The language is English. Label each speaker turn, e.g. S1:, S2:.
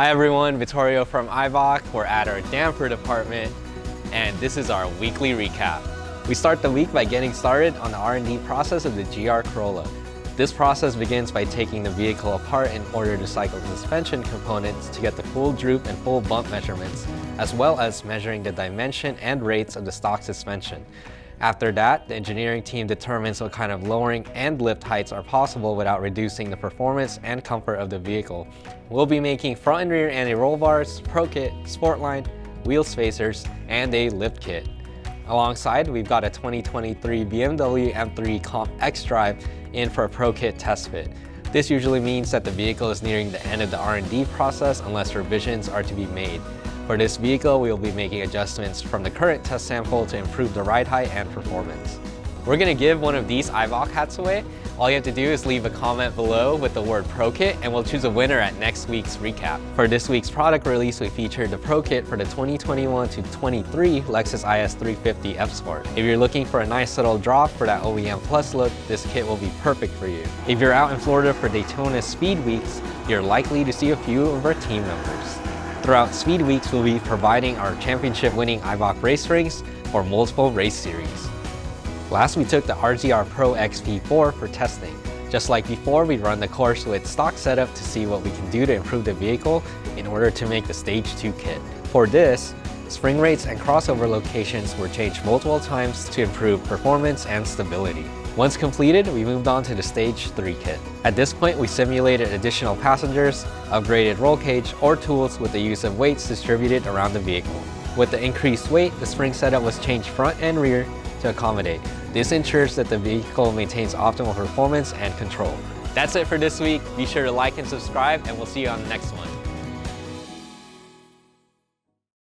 S1: Hi everyone, Vittorio from Eibach. We're at our damper department, and this is our weekly recap. We start the week by getting started on the R&D process of the GR Corolla. This process begins by taking the vehicle apart in order to cycle the suspension components to get the full droop and full bump measurements, as well as measuring the dimension and rates of the stock suspension. After that, the engineering team determines what kind of lowering and lift heights are possible without reducing the performance and comfort of the vehicle. We'll be making front and rear anti-roll bars, Pro Kit, Sportline, wheel spacers, and a lift kit. Alongside, we've got a 2023 BMW M3 Comp X Drive in for a Pro Kit test fit. This usually means that the vehicle is nearing the end of the R&D process unless revisions are to be made. For this vehicle, we will be making adjustments from the current test sample to improve the ride height and performance. We're going to give one of these Eibach hats away. All you have to do is leave a comment below with the word Pro Kit and we'll choose a winner at next week's recap. For this week's product release, we featured the Pro Kit for the 2021 to 23 Lexus IS 350 F Sport. If you're looking for a nice little drop for that OEM Plus look, this kit will be perfect for you. If you're out in Florida for Daytona Speed Weeks, you're likely to see a few of our team members. Throughout Speed Weeks, we'll be providing our championship-winning Eibach race rings for multiple race series. Last, we took the RZR Pro XP4 for testing. Just like before, we run the course with stock setup to see what we can do to improve the vehicle in order to make the Stage 2 kit. For this, spring rates and crossover locations were changed multiple times to improve performance and stability. Once completed, we moved on to the Stage 3 kit. At this point, we simulated additional passengers, upgraded roll cage, or tools with the use of weights distributed around the vehicle. With the increased weight, the spring setup was changed front and rear to accommodate. This ensures that the vehicle maintains optimal performance and control. That's it for this week. Be sure to like and subscribe, and we'll see you on the next one.